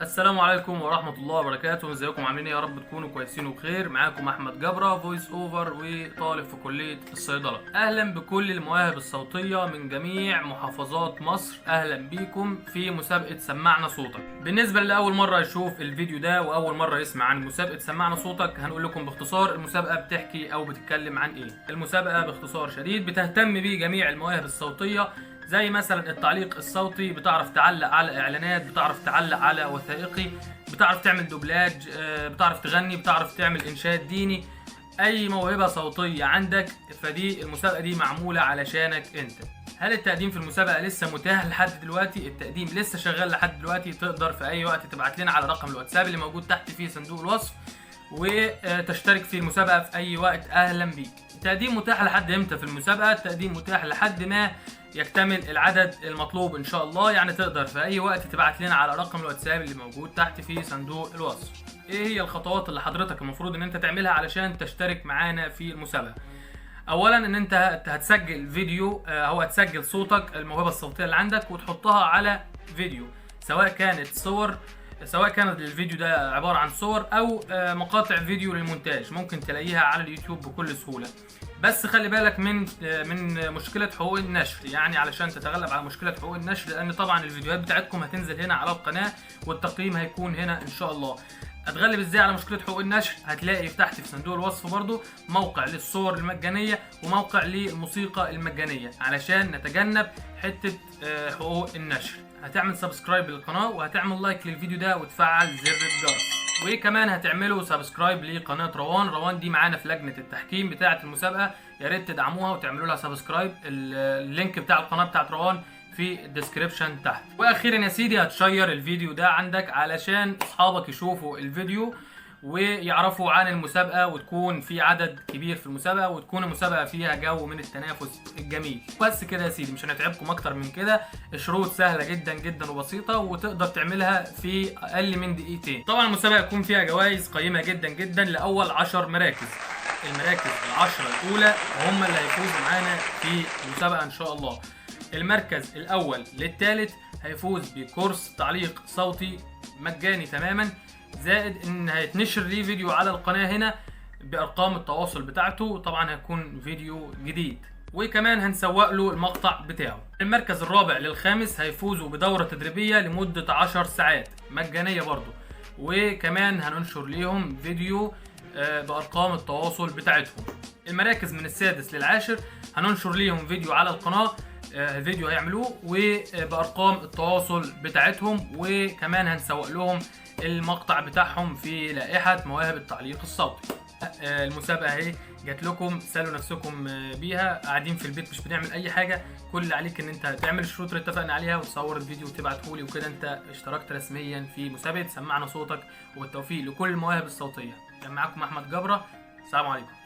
السلام عليكم ورحمة الله وبركاته. ازيكم عاملين ايه؟ يا رب تكونوا كويسين وبخير. معاكم احمد جبرة، فويس اوفر وطالب في كلية الصيدلة. اهلا بكل المواهب الصوتية من جميع محافظات مصر، اهلا بيكم في مسابقة سمعنا صوتك. بالنسبة لأول مرة يشوف الفيديو ده واول مرة يسمع عن مسابقة سمعنا صوتك، هنقول لكم باختصار المسابقة بتحكي او بتتكلم عن ايه. المسابقة باختصار شديد بتهتم بجميع المواهب الصوتية، زي مثلا التعليق الصوتي، بتعرف تعلق على اعلانات، بتعرف تعلق على وثائقي، بتعرف تعمل دوبلاج، بتعرف تغني، بتعرف تعمل انشاد ديني. اي موهبة صوتية عندك فدي المسابقة دي معمولة علشانك انت. هل التقديم في المسابقة لسه متاح لحد دلوقتي؟ التقديم لسه شغال لحد دلوقتي. تقدر في اي وقت تبعت لنا على رقم الواتساب اللي موجود تحت في صندوق الوصف وتشترك في المسابقة في اي وقت. اهلا بيك. التقديم متاح لحد امتى في المسابقة؟ التقديم متاح لحد ما يكتمل العدد المطلوب ان شاء الله. يعني تقدر في اي وقت تبعت لنا على رقم الواتساب اللي موجود تحت في صندوق الوصف. ايه هي الخطوات اللي حضرتك المفروض ان انت تعملها علشان تشترك معانا في المسابقة؟ اولا ان انت هتسجل فيديو او هتسجل صوتك، الموهبة الصوتية اللي عندك، وتحطها على فيديو، سواء كانت الفيديو ده عبارة عن صور او مقاطع فيديو للمونتاج، ممكن تلاقيها على اليوتيوب بكل سهولة. بس خلي بالك من مشكلة حقوق النشر، يعني علشان تتغلب على مشكلة حقوق النشر، لان طبعا الفيديوهات بتاعتكم هتنزل هنا على القناة والتقييم هيكون هنا ان شاء الله. هتغلب ازاي على مشكلة حقوق النشر؟ هتلاقي تحت في صندوق الوصف برضو موقع للصور المجانية وموقع للموسيقى المجانية علشان نتجنب حتة حقوق النشر. هتعمل سبسكرايب للقناة وهتعمل لايك للفيديو ده وتفعل زر الجرس، وكمان هتعملوا سبسكرايب لقناة روان دي معانا في لجنة التحكيم بتاعة المسابقة. يا ريت تدعموها وتعملوا لها سبسكرايب. اللينك بتاع القناة بتاعة روان في الديسكريبشن تحت. واخيرا يا سيدي هتشير الفيديو ده عندك علشان اصحابك يشوفوا الفيديو ويعرفوا عن المسابقة، وتكون في عدد كبير في المسابقة، وتكون المسابقة فيها جو من التنافس الجميل. بس كده يا سيدي، مش هنتعبكم اكتر من كده. الشروط سهلة جدا جدا وبسيطة وتقدر تعملها في اقل من دقيقتين. طبعا المسابقة يكون فيها جوائز قيمة جدا جدا لأول 10 مراكز. المراكز ال10 الأولى هم اللي هيفوزوا معانا في المسابقة إن شاء الله. المركز الأول للثالث هيفوز بكورس تعليق صوتي مجاني تماما، زائد إن هيتنشر ليه فيديو على القناة هنا بأرقام التواصل بتاعته. طبعا هيكون فيديو جديد، وكمان هنسوق له المقطع بتاعه. المركز الرابع للخامس هيفوزوا بدورة تدريبية لمدة 10 ساعات مجانية برضو، وكمان هننشر ليهم فيديو بأرقام التواصل بتاعتهم. المراكز من السادس للعاشر هننشر ليهم فيديو على القناة، فيديو هيعملوه وبأرقام التواصل بتاعتهم، وكمان هنسوق لهم المقطع بتاعهم في لائحة مواهب التعليق الصوتي. المسابقة اهي جات لكم، سالوا نفسكم بيها. قاعدين في البيت مش بنعمل اي حاجة، كل اللي عليك ان انت تعمل الشروط اللي اتفقنا عليها وتصور الفيديو وتبعته لي، وكده انت اشتركت رسميا في مسابقة سمعنا صوتك. والتوفيق لكل المواهب الصوتية. كان معاكم احمد جبرة، السلام عليكم.